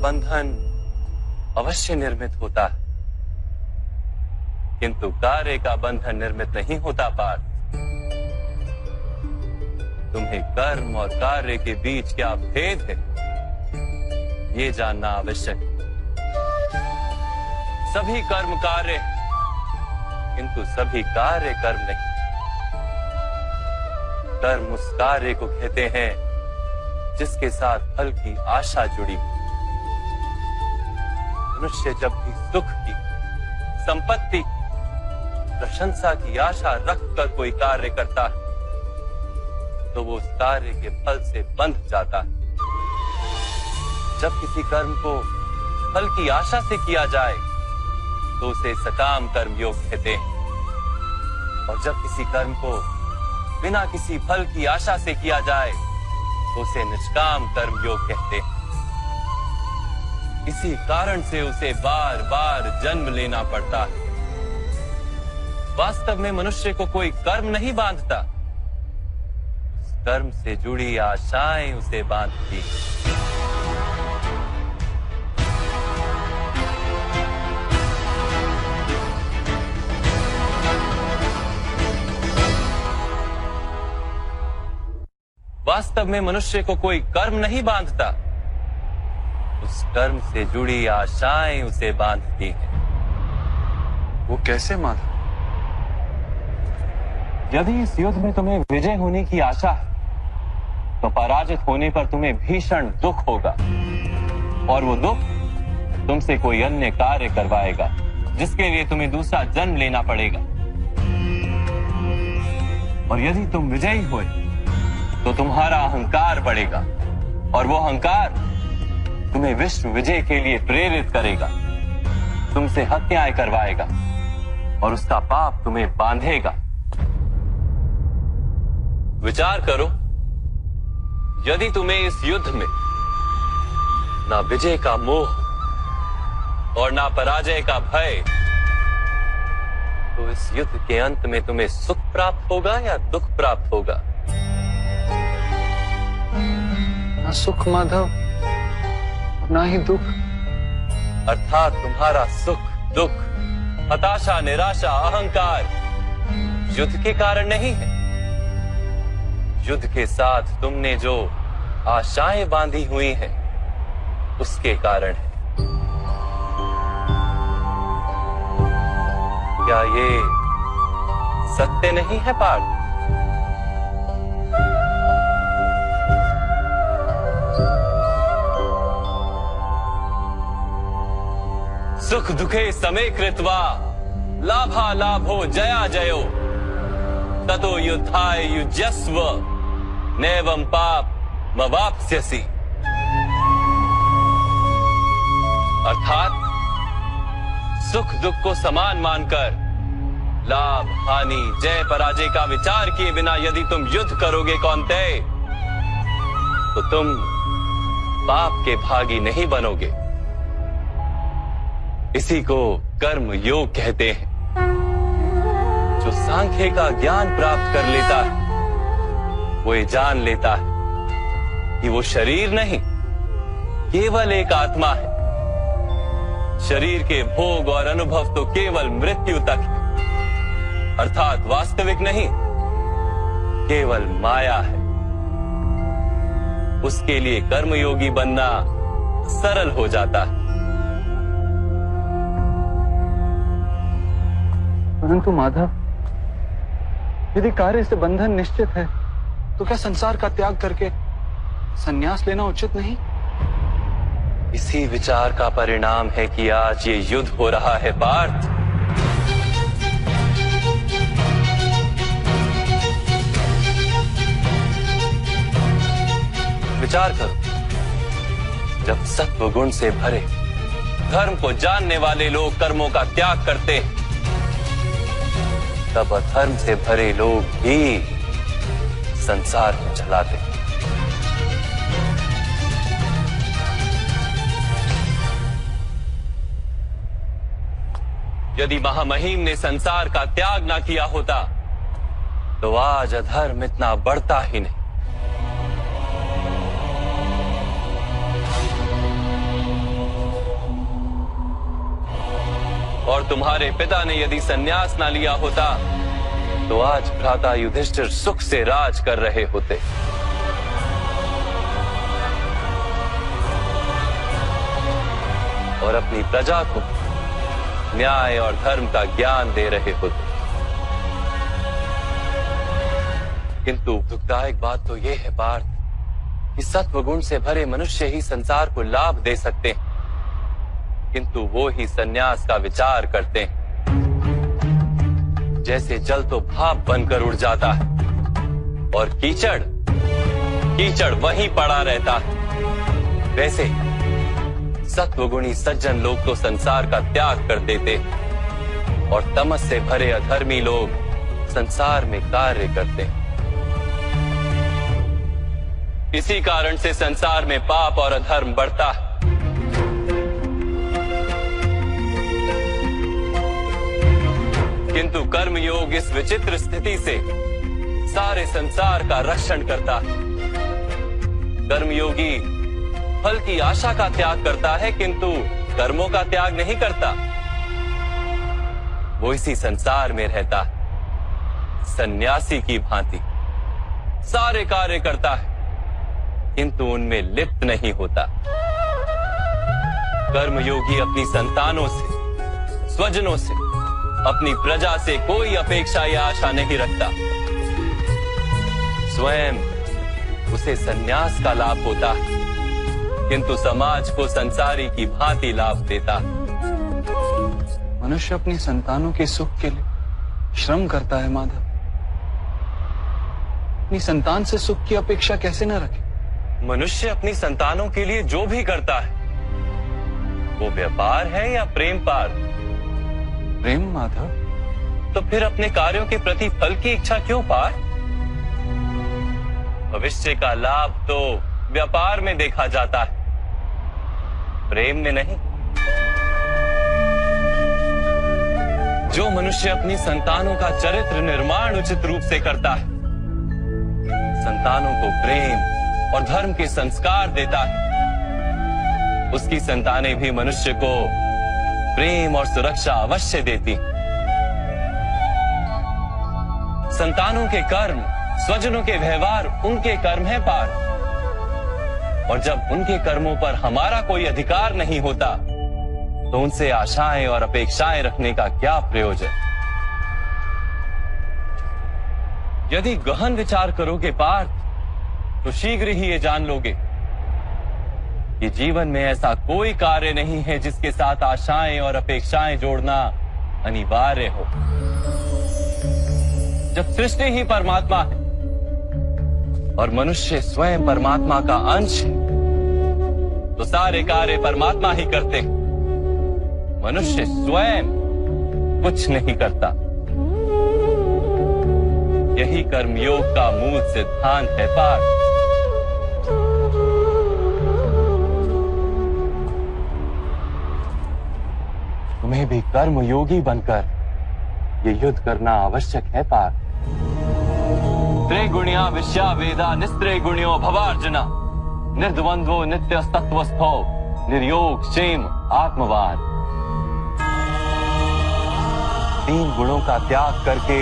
बंधन अवश्य निर्मित होता है, किंतु कार्य का बंधन निर्मित नहीं होता पार्थ। तुम्हें कर्म और कार्य के बीच क्या भेद है, ये जानना आवश्यक है। सभी कर्म कार्य, किंतु सभी कार्य कर्म नहीं। कर्म उस कार्य को कहते हैं जिसके साथ फल की आशा जुड़ी। मनुष्य जब भी सुख की, संपत्ति, प्रशंसा की आशा रखकर कोई कार्य करता है तो वो उस कार्य के फल से बंध जाता है। जब किसी कर्म को फल की आशा से किया जाए तो उसे सकाम कर्म योग कहते हैं, और जब किसी कर्म को बिना किसी फल की आशा से किया जाए तो उसे निष्काम कर्म योग कहते हैं। इसी कारण से उसे बार बार जन्म लेना पड़ता है। वास्तव में मनुष्य को कोई कर्म नहीं बांधता, कर्म से जुड़ी आशाएं उसे बांधती। वास्तव में मनुष्य को कोई कर्म नहीं बांधता, उस कर्म से जुड़ी आशाएं उसे बांधती हैं। वो कैसे माधव? यदि इस युद्ध में तुम्हें विजय होने की आशा है तो पराजित होने पर तुम्हें भीषण दुख होगा, और वो दुख तुमसे कोई अन्य कार्य करवाएगा जिसके लिए तुम्हें दूसरा जन्म लेना पड़ेगा। और यदि तुम विजयी हुए तो तुम्हारा अहंकार बढ़ेगा, और वो अहंकार तुम्हें विश्व विजय के लिए प्रेरित करेगा, तुमसे हत्याएं करवाएगा और उसका पाप तुम्हें बांधेगा। विचार करो, यदि तुम्हें इस युद्ध में ना विजय का मोह और ना पराजय का भय, तो इस युद्ध के अंत में तुम्हें सुख प्राप्त होगा या दुख प्राप्त होगा? ना सुख माधव, ना ही दुख। अर्थात तुम्हारा सुख, दुख, हताशा, निराशा, अहंकार युद्ध के कारण नहीं है। युद्ध के साथ तुमने जो आशाएं बांधी हुई हैं, उसके कारण है। क्या ये सत्य नहीं है पार्थ? सुख दुखे समे कृत्वा लाभा लाभो जया जयो ततो युद्धाय युज्यस्व नैवं पाप मवाप्स्यसि। अर्थात सुख दुख को समान मानकर लाभ हानि जय पराजय का विचार किए बिना यदि तुम युद्ध करोगे कौन्तेय, तो तुम पाप के भागी नहीं बनोगे। इसी को कर्म योग कहते हैं। जो सांख्य का ज्ञान प्राप्त कर लेता है वो ये जान लेता है कि वो शरीर नहीं, केवल एक आत्मा है। शरीर के भोग और अनुभव तो केवल मृत्यु तक है, अर्थात वास्तविक नहीं, केवल माया है। उसके लिए कर्मयोगी बनना सरल हो जाता है। परंतु माधव, यदि कार्य से बंधन निश्चित है तो क्या संसार का त्याग करके संन्यास लेना उचित नहीं? इसी विचार का परिणाम है कि आज ये युद्ध हो रहा है पार्थ। विचार करो, जब सत्व गुण से भरे धर्म को जानने वाले लोग कर्मों का त्याग करते हैं, तब अधर्म से भरे लोग भी संसार को चलाते हैं। यदि महामहिम ने संसार का त्याग ना किया होता तो आज अधर्म इतना बढ़ता ही नहीं। और तुम्हारे पिता ने यदि संन्यास ना लिया होता तो आज भ्राता युधिष्ठिर सुख से राज कर रहे होते। और अपनी प्रजा को न्याय और धर्म का ज्ञान दे रहे होते। किंतु दुखदायक बात तो यह है पार्थ कि सत्व गुण से भरे मनुष्य ही संसार को लाभ दे सकते हैं, किंतु वो ही संन्यास का विचार करते हैं। जैसे जल तो भाप बनकर उड़ जाता है और कीचड़ कीचड़ वहीं पड़ा रहता है, वैसे सत्वगुणी सज्जन लोग तो संसार का त्याग कर देते और तमस से भरे अधर्मी लोग संसार में कार्य करते हैं। इसी कारण से संसार में पाप और अधर्म बढ़ता है। किंतु कर्मयोग इस विचित्र स्थिति से सारे संसार का रक्षण करता है। कर्मयोगी फल की आशा का त्याग करता है, किंतु कर्मों का त्याग नहीं करता। वो इसी संसार में रहता है सन्यासी की भांति, सारे कार्य करता है किंतु उनमें लिप्त नहीं होता। कर्मयोगी अपनी संतानों से, स्वजनों से, अपनी प्रजा से कोई अपेक्षा या आशा नहीं रखता। स्वयं उसे संन्यास का लाभ होता है, किंतु समाज को संसारी की भांति लाभ देता। मनुष्य अपनी संतानों के सुख के लिए श्रम करता है माधव। अपनी संतान से सुख की अपेक्षा कैसे न रखे? मनुष्य अपनी संतानों के लिए जो भी करता है वो व्यापार है या प्रेम पार? प्रेम माधव। तो फिर अपने कार्यों के प्रति फल की इच्छा क्यों पार? भविष्य का लाभ तो व्यापार में देखा जाता है, प्रेम में नहीं। जो मनुष्य अपनी संतानों का चरित्र निर्माण उचित रूप से करता है, संतानों को प्रेम और धर्म के संस्कार देता है, उसकी संतानें भी मनुष्य को प्रेम और सुरक्षा अवश्य देती। संतानों के कर्म, स्वजनों के व्यवहार उनके कर्म है पार, और जब उनके कर्मों पर हमारा कोई अधिकार नहीं होता तो उनसे आशाएं और अपेक्षाएं रखने का क्या प्रयोजन? यदि गहन विचार करोगे पार्थ तो शीघ्र ही ये जान लोगे कि जीवन में ऐसा कोई कार्य नहीं है जिसके साथ आशाएं और अपेक्षाएं जोड़ना अनिवार्य हो। जब सृष्टि ही परमात्मा है और मनुष्य स्वयं परमात्मा का अंश है, तो सारे कार्य परमात्मा ही करते हैं। मनुष्य स्वयं कुछ नहीं करता। यही कर्मयोग का मूल सिद्धांत है पार्थ। तुम्हें भी कर्मयोगी बनकर ये युद्ध करना आवश्यक है पार्थ। त्रिगुणिया विश्या वेदा निस्त्रिगुण्यो भवार्जुना निर्द्वंद्वो नित्य तत्वस्थो निर्योग क्षेम आत्मवान। तीन गुणों का त्याग करके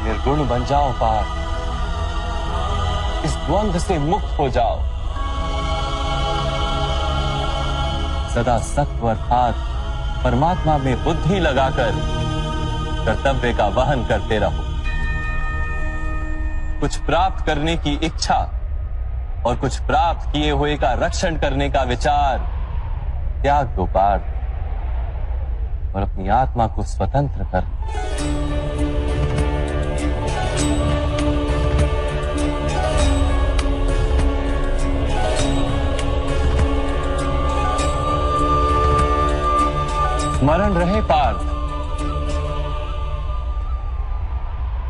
निर्गुण बन जाओ पार्थ। इस द्वंद्व से मुक्त हो जाओ। सदा सत्व अर्थात परमात्मा में बुद्धि लगाकर कर्तव्य का वहन करते रहो। कुछ प्राप्त करने की इच्छा और कुछ प्राप्त किए हुए का रक्षण करने का विचार त्याग दो पार्थ, और अपनी आत्मा को स्वतंत्र कर। स्मरण रहे पार्थ,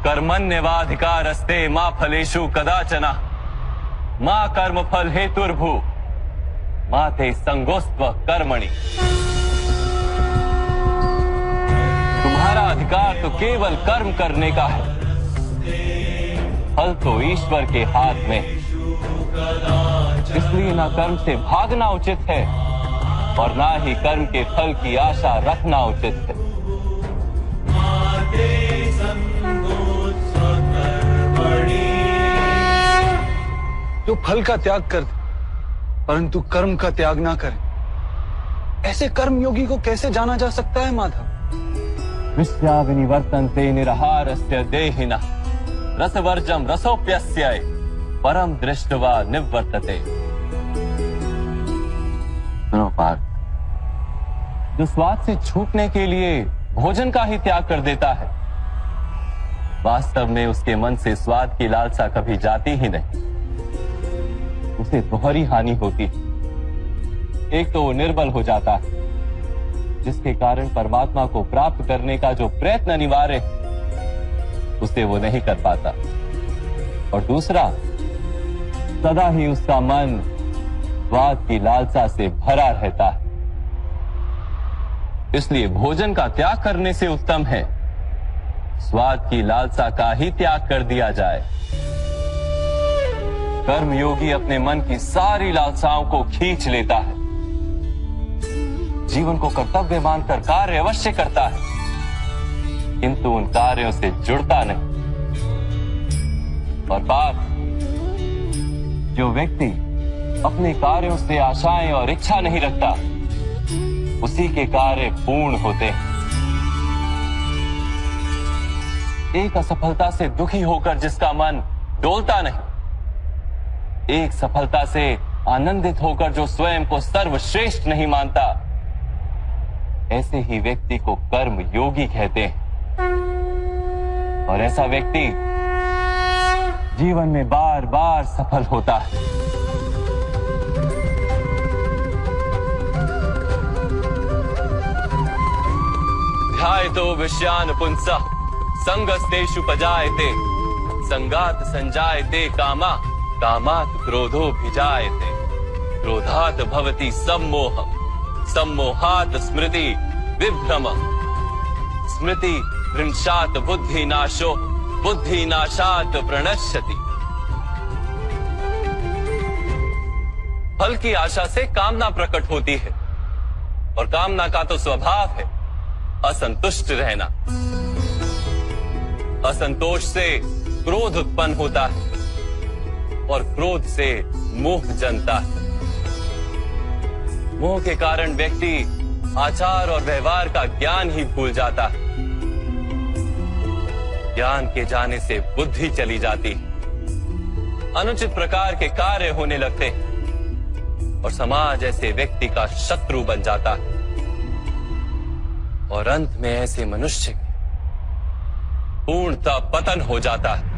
कर्मण्यवाधिकारस्ते मा फलेषु कदाचन मा कर्म फल हेतुर्भु मा ते संगोस्त्व कर्मणि। तुम्हारा अधिकार तो केवल कर्म करने का है, फल तो ईश्वर के हाथ में। इसलिए ना कर्म से भागना उचित है और ना ही कर्म के फल की आशा रखना उचित है। जो फल का त्याग कर दे परंतु कर्म का त्याग ना करे, ऐसे कर्म योगी को कैसे जाना जा सकता है माधव? विश्याविनिवर्तन्ते निरहारस्य देहिनः रसवर्जम रसोप्यस्य परम दृष्ट्वा निवर्तते। सुनो पार्थ, जो स्वाद से छूटने के लिए भोजन का ही त्याग कर देता है, वास्तव में उसके मन से स्वाद की लालसा कभी जाती ही नहीं। उसे दोहरी हानि होती है। एक तो वो निर्बल हो जाता है, जिसके कारण परमात्मा को प्राप्त करने का जो प्रयत्न अनिवार्य है उसे वो नहीं कर पाता, और दूसरा, सदा ही उसका मन स्वाद की लालसा से भरा रहता है। इसलिए भोजन का त्याग करने से उत्तम है स्वाद की लालसा का ही त्याग कर दिया जाए। कर्मयोगी अपने मन की सारी लालसाओं को खींच लेता है, जीवन को कर्तव्य मानकर कार्य अवश्य करता है, किंतु उन कार्यों से जुड़ता नहीं। और बात, जो व्यक्ति अपने कार्यों से आशाएं और इच्छा नहीं रखता, उसी के कार्य पूर्ण होते हैं। एक असफलता से दुखी होकर जिसका मन डोलता नहीं, एक सफलता से आनंदित होकर जो स्वयं को सर्वश्रेष्ठ नहीं मानता, ऐसे ही व्यक्ति को कर्म योगी कहते हैं। और ऐसा व्यक्ति जीवन में बार बार सफल होता है। ध्यायतो विषयान पुंसः संगस्तेषु पजायते संगात संजायते कामा कामात् क्रोधो भिजायते क्रोधात् भवति सम्मोहम् सम्मोहात् स्मृति विभ्रमः स्मृति भ्रंशात् बुद्धिनाशो बुद्धिनाशात् प्रणश्यति। फल की आशा से कामना प्रकट होती है, और कामना का तो स्वभाव है असंतुष्ट रहना। असंतोष से क्रोध उत्पन्न होता है, और क्रोध से मोह जन्मता है। मोह के कारण व्यक्ति आचार और व्यवहार का ज्ञान ही भूल जाता है। ज्ञान के जाने से बुद्धि चली जाती है, अनुचित प्रकार के कार्य होने लगते हैं, और समाज ऐसे व्यक्ति का शत्रु बन जाता है। और अंत में ऐसे मनुष्य पूर्णतः पतन हो जाता है।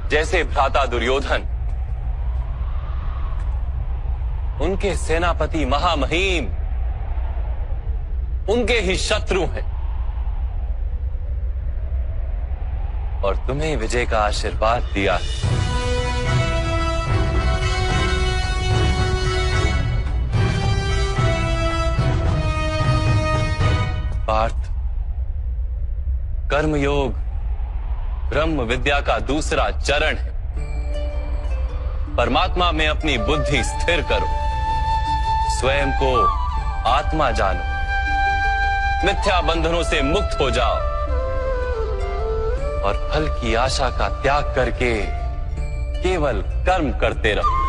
जैसे भ्राता दुर्योधन, उनके सेनापति महामहिम उनके ही शत्रु हैं, और तुम्हें विजय का आशीर्वाद दिया। पार्थ, कर्मयोग ब्रह्म विद्या का दूसरा चरण है। परमात्मा में अपनी बुद्धि स्थिर करो, स्वयं को आत्मा जानो, मिथ्या बंधनों से मुक्त हो जाओ, और फल की आशा का त्याग करके केवल कर्म करते रहो।